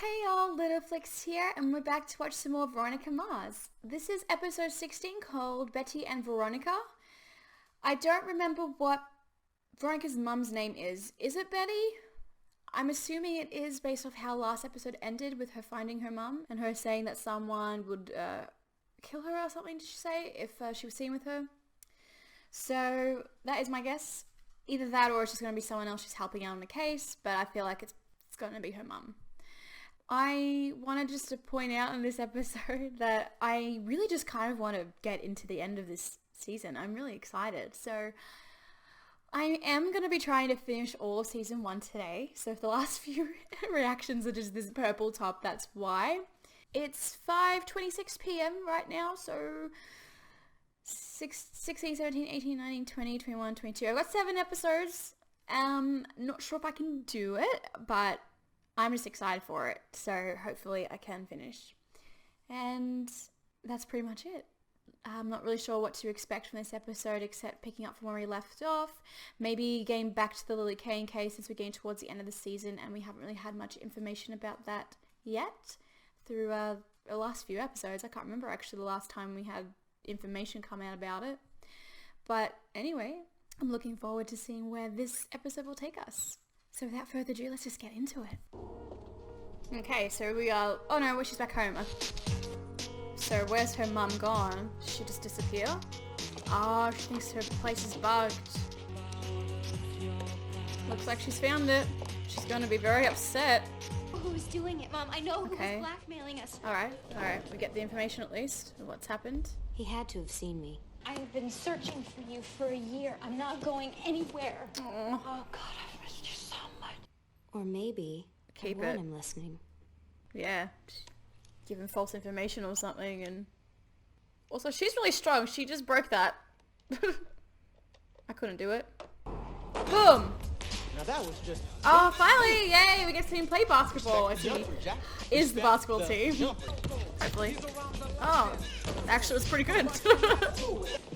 Hey y'all, Little Flix here, and we're back to watch some more Veronica Mars. This is episode 16 called Betty and Veronica. I don't remember what Veronica's mum's name is. Is it Betty? I'm assuming it is based off how last episode ended with her finding her mum and her saying that someone would kill her or something, did she say, if she was seen with her? So that is my guess. Either that or it's just going to be someone else she's helping out on the case, but I feel like it's going to be her mum. I wanted just to point out in this episode that I really just kind of want to get into the end of this season. I'm really excited. So I am going to be trying to finish all of season 1 today. So if the last few reactions are just this purple top, that's why. It's 5:26 p.m. right now, so 16, 17, 18, 19, 20, 21, 22. I've got 7 episodes. Not sure if I can do it, but I'm just excited for it, so hopefully I can finish. And that's pretty much it. I'm not really sure what to expect from this episode except picking up from where we left off. Maybe getting back to the Lily Kane case since we're getting towards the end of the season and we haven't really had much information about that yet through the last few episodes. I can't remember actually the last time we had information come out about it. But anyway, I'm looking forward to seeing where this episode will take us. So without further ado, let's just get into it. Okay, so we are... Oh no, she's back home. So where's her mum gone? Did she just disappear? Oh, she thinks her place is bugged. Looks like she's found it. She's going to be very upset. Who's doing it, Mom? I know who was blackmailing us. Alright. We get the information at least of what's happened. He had to have seen me. I have been searching for you for a year. I'm not going anywhere. Aww. Oh, God, I missed you so much. Or maybe Keep I want it. him listening. Yeah. Give him false information or something. And also, she's really strong. She just broke that. I couldn't do it. Boom! Now that was just... Oh, finally! Yay! We get to see him play basketball. If he is the basketball team. Hopefully. Oh, actually, it was pretty good.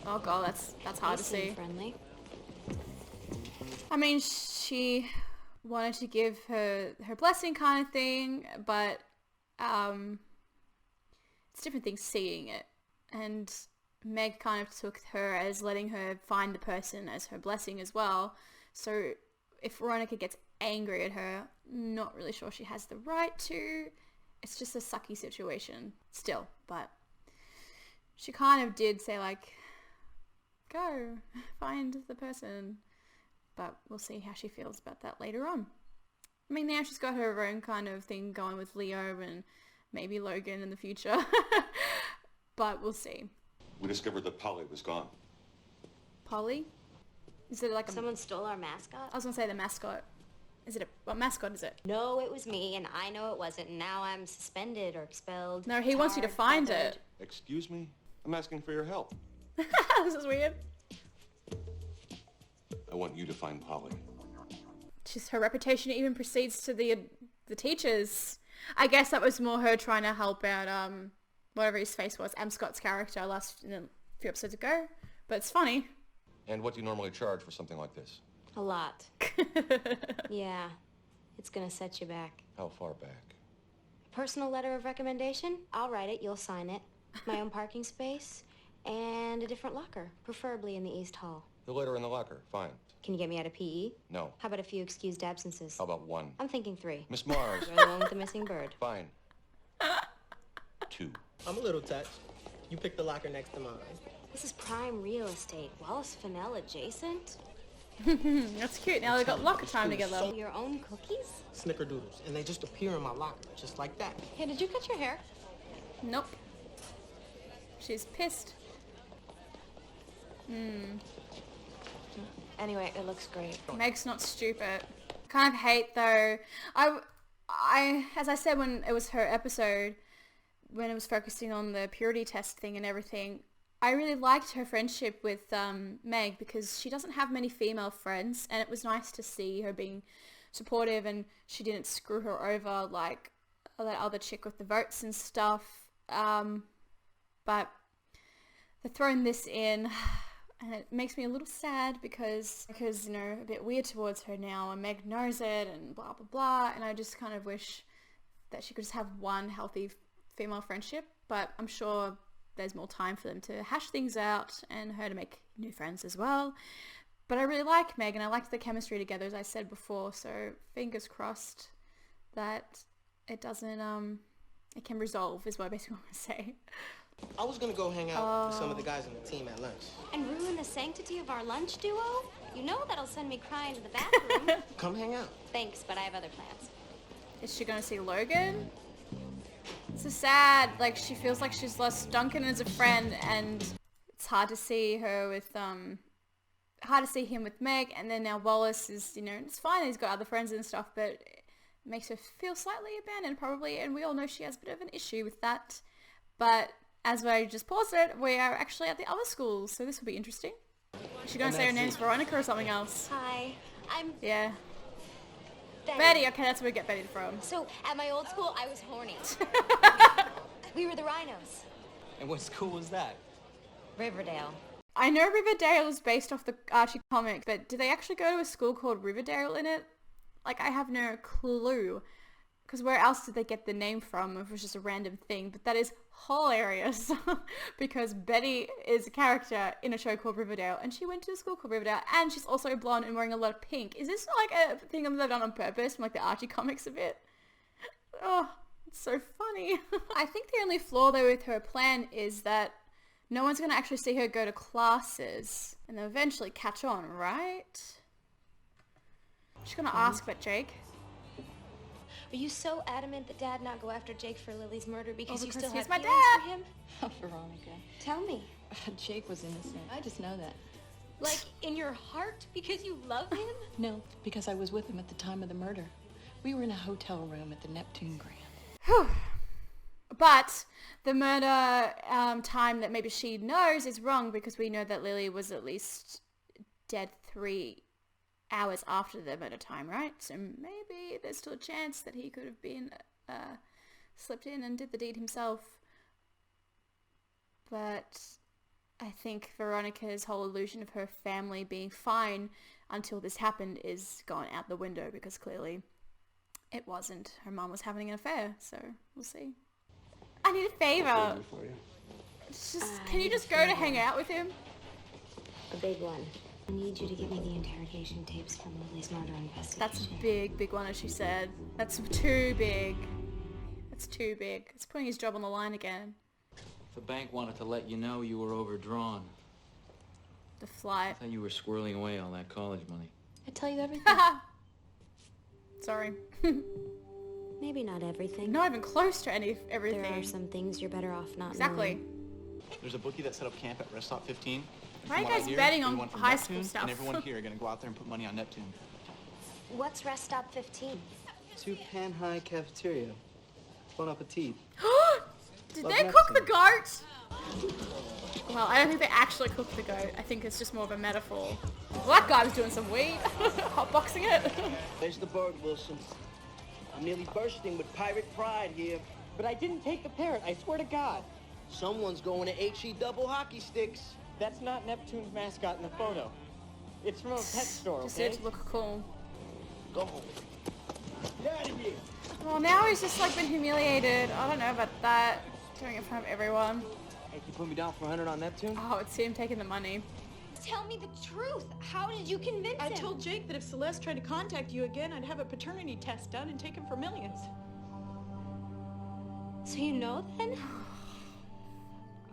Oh god, that's hard to see. Friendly. I mean, she wanted to give her blessing kind of thing, but it's different things seeing it. And Meg kind of took her as letting her find the person as her blessing as well. So if Veronica gets angry at her, not really sure she has the right to. It's just a sucky situation still, but she kind of did say like, go find the person, but we'll see how she feels about that later on. I mean, now she's got her own kind of thing going with Leo and maybe Logan in the future, but we'll see. We discovered that Polly was gone. Polly? Is it like a... Someone stole our mascot? I was gonna say the mascot. Is it what mascot is it? No, it was me, and I know it wasn't. And now I'm suspended or expelled. No, he wants you to find it. Excuse me? I'm asking for your help. This is weird. I want you to find Polly. Just her reputation even precedes to the teachers. I guess that was more her trying to help out whatever his face was, Scott's character a few episodes ago. But it's funny. And what do you normally charge for something like this? A lot. Yeah, it's gonna set you back. How far back? Personal letter of recommendation? I'll write it, you'll sign it. My own parking space, and a different locker, preferably in the East Hall. The letter in the locker. Fine. Can you get me out of PE? No. How about a few excused absences? How about 1? I'm thinking 3. Miss Mars. You're the one with the missing bird. Fine. 2. I'm a little touched. You picked the locker next to mine. This is prime real estate. Wallace Fennell adjacent. That's cute. Now they've got locker time together. Your own cookies? Snickerdoodles, and they just appear in my locker, just like that. Hey, did you cut your hair? Nope. She's pissed. Anyway, it looks great. Meg's not stupid. Kind of hate though. I as I said when it was her episode, when it was focusing on the purity test thing and everything, I really liked her friendship with Meg because she doesn't have many female friends, and it was nice to see her being supportive and she didn't screw her over like that other chick with the votes and stuff. But they're throwing this in, and it makes me a little sad because you know, a bit weird towards her now, and Meg knows it and blah blah blah, and I just kind of wish that she could just have one healthy female friendship, but I'm sure there's more time for them to hash things out and her to make new friends as well. But I really like Meg, and I liked the chemistry together, as I said before, so fingers crossed that it doesn't, it can resolve, is what I basically want to say. I was gonna go hang out with some of the guys on the team at lunch. And ruin the sanctity of our lunch duo? You know that'll send me crying to the bathroom. Come hang out. Thanks, but I have other plans. Is she gonna see Logan? It's so sad, like, she feels like she's lost Duncan as a friend, and it's hard to see her with, hard to see him with Meg, and then now Wallace is, you know, it's fine, he's got other friends and stuff, but it makes her feel slightly abandoned, probably, and we all know she has a bit of an issue with that. But as I just paused it, we are actually at the other school, so this will be interesting. Is she gonna say her name's Veronica or something else? Hi, I'm Yeah. Betty. Betty, okay, that's where we get Betty from. So, at my old school, I was horny. We were the Rhinos. And what school was that? Riverdale. I know Riverdale is based off the Archie comic, but do they actually go to a school called Riverdale in it? Like, I have no clue. Because where else did they get the name from if it was just a random thing? But that is hilarious. Because Betty is a character in a show called Riverdale, and she went to a school called Riverdale, and she's also blonde and wearing a lot of pink. Is this like a thing that they've done on purpose from like the Archie comics a bit? Oh, it's so funny. I think the only flaw though with her plan is that no one's going to actually see her go to classes, and they'll eventually catch on, right? She's going to ask about Jake. Are you so adamant that Dad not go after Jake for Lily's murder because you because still he's have my feelings dad. for him? Oh, Veronica. Tell me. Jake was innocent. I just know that. Like, in your heart because you love him? No, because I was with him at the time of the murder. We were in a hotel room at the Neptune Grand. But the murder time that maybe she knows is wrong, because we know that Lily was at least dead 3 hours after the murder time, right? So maybe there's still a chance that he could have been slipped in and did the deed himself. But I think Veronica's whole illusion of her family being fine until this happened is gone out the window, because clearly it wasn't. Her mom was having an affair, so we'll see. I need a favor. It's just, can you just go to hang out with him? A big one. I need you to give me the interrogation tapes from Lily's murder investigation. That's a big, big one, as she said. That's too big. That's too big. It's putting his job on the line again. The bank wanted to let you know you were overdrawn. The flight. I thought you were squirreling away all that college money. I tell you everything. Sorry. Maybe not everything. Not even close to everything. There are some things you're better off not Exactly. knowing. There's a bookie that set up camp at Rest Stop 15. And Why are from you what I guys hear, betting on everyone from high school Neptune stuff? And everyone here are going to go out there and put money on Neptune. What's Rest Stop 15? To Pan High Cafeteria. Bon appetit. Did Love they cook the Neptune. goat? Well, I don't think they actually cooked the goat. I think it's just more of a metaphor. Well, that guy was doing some weed. Hotboxing it. There's the bird, Wilson. I'm nearly bursting with pirate pride here. But I didn't take the parrot, I swear to God. Someone's going to HE double hockey sticks. That's not Neptune's mascot in the photo. It's from a pet store, Just okay? did it to look cool. Go home. Get out of here. Well, now he's just like been humiliated. I don't know about that. Doing it in front of everyone. Hey, can you put me down for 100 on Neptune? Oh, it's him taking the money. Tell me the truth. How did you convince I him? told Jake that if Celeste tried to contact you again, I'd have a paternity test done and take him for millions. So you know then?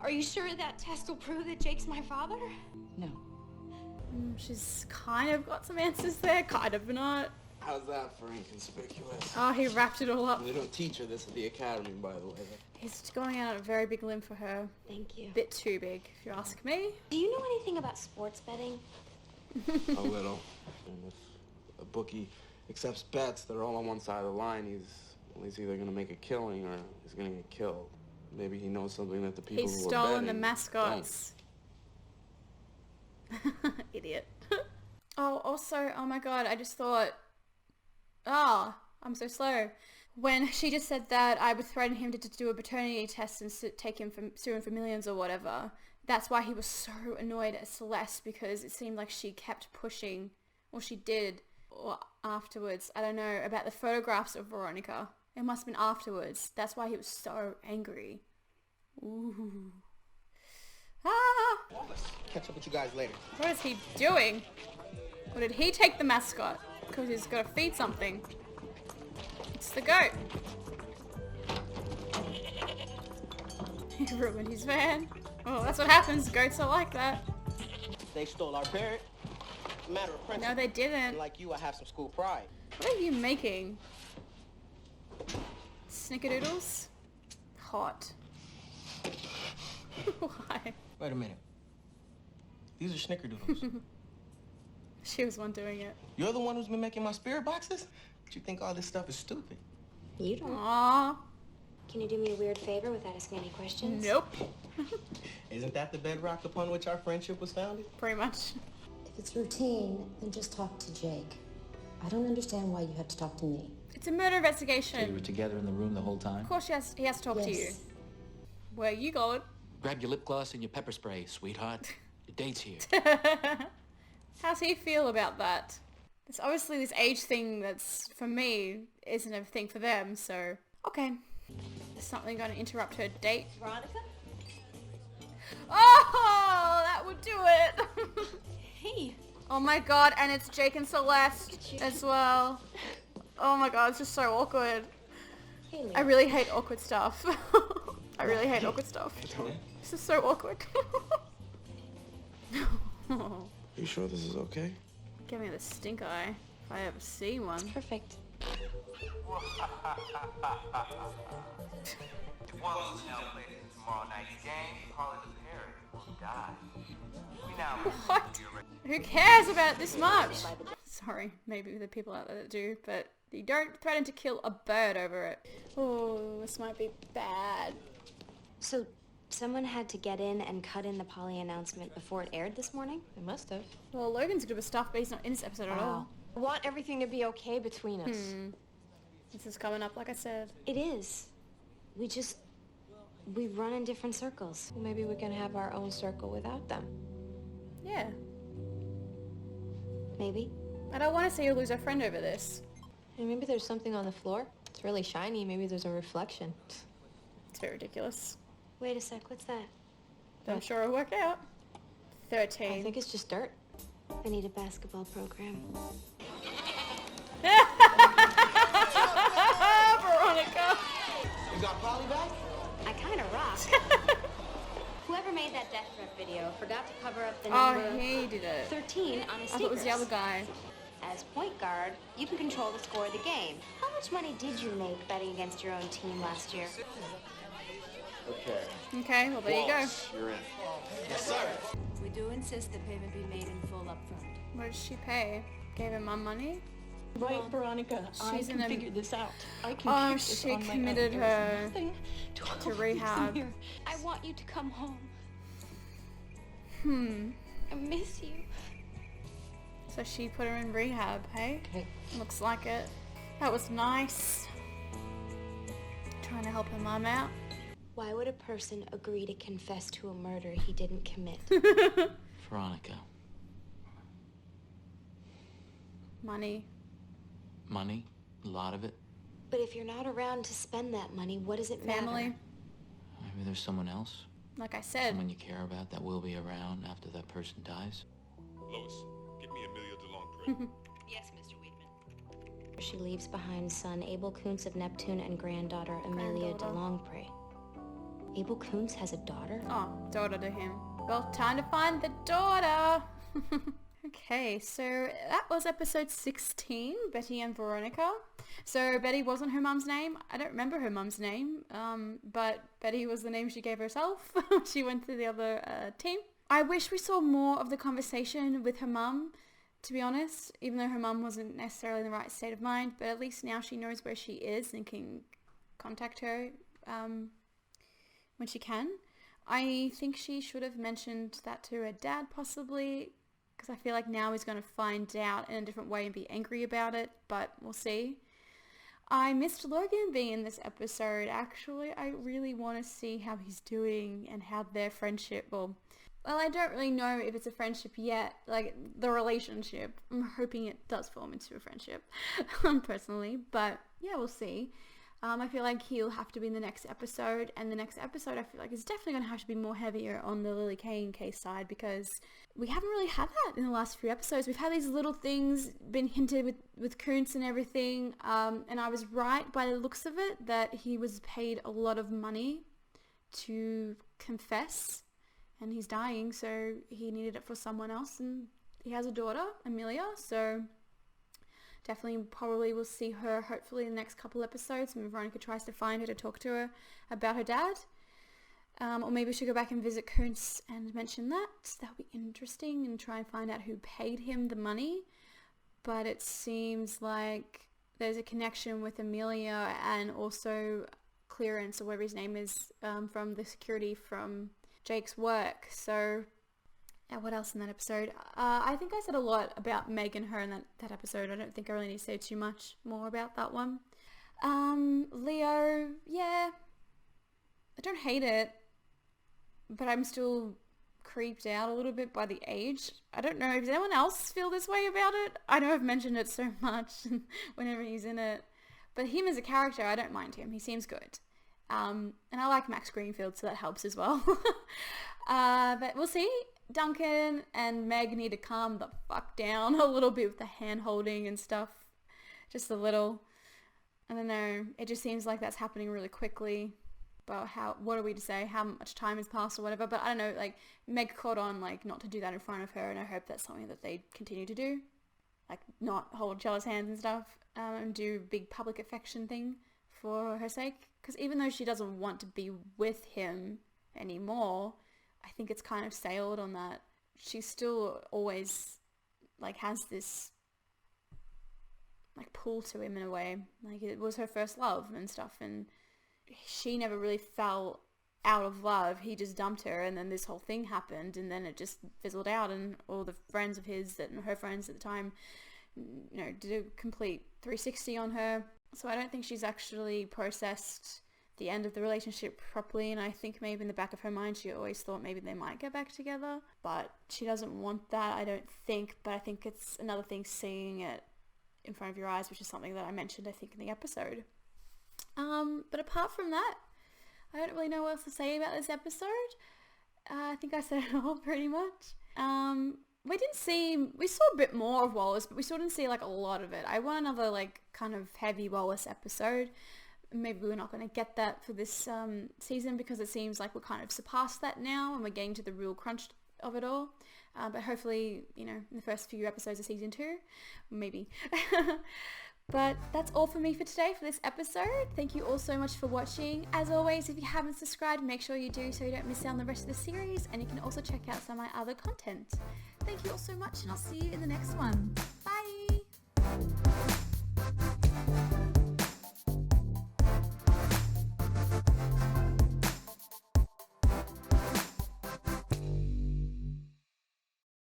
Are you sure that test will prove that Jake's my father? No. She's kind of got some answers there, kind of not. How's that for inconspicuous? Oh, he wrapped it all up. They don't teach her this at the academy, by the way. He's going out on a very big limb for her. Thank you. Bit too big, if you ask me. Do you know anything about sports betting? A little. And if a bookie accepts bets that are all on one side of the line, he's either going to make a killing or he's going to get killed. Maybe he knows something that the people He's who are stolen the betting mascots. Idiot. Oh, also, oh my god, I just thought, I'm so slow. When she just said that I would threaten him to do a paternity test and take him for sue him for millions or whatever, that's why he was so annoyed at Celeste, because it seemed like she kept pushing, or she did, or afterwards, I don't know, about the photographs of Veronica. It must have been afterwards. That's why he was so angry. Ooh. Ah! Catch up with you guys later. What is he doing? Or did he take the mascot? Because he's got to feed something. It's the goat. He ruined his van. Oh, that's what happens. Goats are like that. They stole our parrot. Matter of principle. No, they didn't. Like you, I have some school pride. What are you making? Snickerdoodles? Hot. Why? Wait a minute. These are snickerdoodles. She was one doing it. You're the one who's been making my spirit boxes? But you think all this stuff is stupid? You don't. Aww. Can you do me a weird favor without asking any questions? Nope. Isn't that the bedrock upon which our friendship was founded? Pretty much. If it's routine, then just talk to Jake. I don't understand why you have to talk to me. It's a murder investigation. So you were together in the room the whole time? Of course he has to talk to you. Where you going? Grab your lip gloss and your pepper spray, sweetheart. Your date's here. How's he feel about that? It's obviously this age thing that's, for me, isn't a thing for them, so... Okay. Is something going to interrupt her date? Veronica? Oh! That would do it! Hey. Oh my god, and it's Jake and Celeste as well. Oh my god, it's just so awkward. Hey, I really hate awkward stuff. I really hate awkward stuff. This is so awkward. You sure this is okay? Give me the stink eye if I ever see one. Perfect. What? Who cares about this much? Sorry, maybe the people out there that do, but you don't threaten to kill a bird over it. Oh, this might be bad. So, someone had to get in and cut in the Polly announcement before it aired this morning? They must have. Well, Logan's good with stuff, but he's not in this episode at all. I want everything to be okay between us. This is coming up, like I said. It is. We run in different circles. Well, maybe we can have our own circle without them. Yeah. Maybe. I don't want to see you lose a friend over this. And maybe there's something on the floor. It's really shiny. Maybe there's a reflection. It's very ridiculous. Wait a sec, what's that? But I'm sure it'll work out. 13. I think it's just dirt. I need a basketball program. Veronica! You got Polly back? I kinda rock. Whoever made that death threat video forgot to cover up the number Oh, he did it. 13 on his I thought it was the other guy. As point guard, you can control the score of the game. How much money did you make betting against your own team last year? Okay. Okay, well there you go. You're in. Yes, sir. We do insist that payment be made in full upfront. What did she pay? Gave her mum money? Right, Veronica. I She's can in a- figure this out. I can Oh, fix this she on my committed own. her There's nothing to hold this in rehab. here. I want you to come home. I miss you. So she put her in rehab, hey? Okay. Looks like it. That was nice. Trying to help her mum out. Why would a person agree to confess to a murder he didn't commit? Veronica. Money. Money? A lot of it? But if you're not around to spend that money, what does it Family. matter? Maybe there's someone else? Like I said. Someone you care about that will be around after that person dies? Lois, give me Amelia DeLongpre. Yes, Mr. Weidman. She leaves behind son Abel Kuntz of Neptune and granddaughter Amelia Granddaughter. DeLongpre. Abel Kuntz has a daughter? Oh, daughter to him. Well, time to find the daughter. Okay, so that was episode 16, Betty and Veronica. So Betty wasn't her mum's name. I don't remember her mum's name, but Betty was the name she gave herself. She went to the other team. I wish we saw more of the conversation with her mum, to be honest, even though her mum wasn't necessarily in the right state of mind, but at least now she knows where she is and can contact her when she can. I think she should have mentioned that to her dad possibly, because I feel like now he's going to find out in a different way and be angry about it, but we'll see. I missed Logan being in this episode, actually. I really want to see how he's doing and how their friendship will... Well, I don't really know if it's a friendship yet, like the relationship. I'm hoping it does form into a friendship, personally, but yeah, we'll see. I feel like he'll have to be in the next episode, and the next episode I feel like is definitely going to have to be more heavier on the Lily Kane case side, because we haven't really had that in the last few episodes. We've had these little things been hinted with Kuntz and everything, and I was right by the looks of it that he was paid a lot of money to confess, and he's dying, so he needed it for someone else, and he has a daughter, Amelia, so definitely probably we'll see her hopefully in the next couple episodes when Veronica tries to find her to talk to her about her dad. Or maybe she'll go back and visit Kuntz and mention that. That'll be interesting, and try and find out who paid him the money. But it seems like there's a connection with Amelia and also clearance, or whatever his name is, from the security from Jake's work. So what else in that episode? I think I said a lot about Meg and her in that episode. I don't think I really need to say too much more about that one. Leo, yeah, I don't hate it, but I'm still creeped out a little bit by the age. I don't know, does anyone else feel this way about it? I know I've mentioned it so much whenever he's in it, but him as a character, I don't mind him. He seems good. And I like Max Greenfield, so that helps as well. But we'll see. Duncan and Meg need to calm the fuck down a little bit with the hand holding and stuff. Just a little. I don't know. It just seems like that's happening really quickly. But what are we to say? How much time has passed or whatever. But I don't know, like, Meg caught on, like, not to do that in front of her, and I hope that's something that they continue to do. Like, not hold each other's hands and stuff, and do big public affection thing for her sake. Because even though she doesn't want to be with him anymore, I think it's kind of sailed on that. She still always, like, has this, like, pull to him in a way. Like, it was her first love and stuff, and she never really fell out of love. He just dumped her, and then this whole thing happened, and then it just fizzled out, and all the friends of his and her friends at the time, you know, did a complete 360 on her. So I don't think she's actually processed the end of the relationship properly, and I think maybe in the back of her mind she always thought maybe they might get back together, but she doesn't want that, I don't think. But I think it's another thing seeing it in front of your eyes, which is something that I mentioned, I think, in the episode. But apart from that, I don't really know what else to say about this episode. I think I said it all pretty much. We saw a bit more of Wallace, but we still didn't see, like, a lot of it. I want another, like, kind of heavy Wallace episode. Maybe we're not going to get that for this season, because it seems like we're kind of surpassed that now and we're getting to the real crunch of it all. But hopefully, you know, in the first few episodes of season 2, maybe. But that's all for me for today for this episode. Thank you all so much for watching. As always, if you haven't subscribed, make sure you do so you don't miss out on the rest of the series, and you can also check out some of my other content. Thank you all so much, and I'll see you in the next one.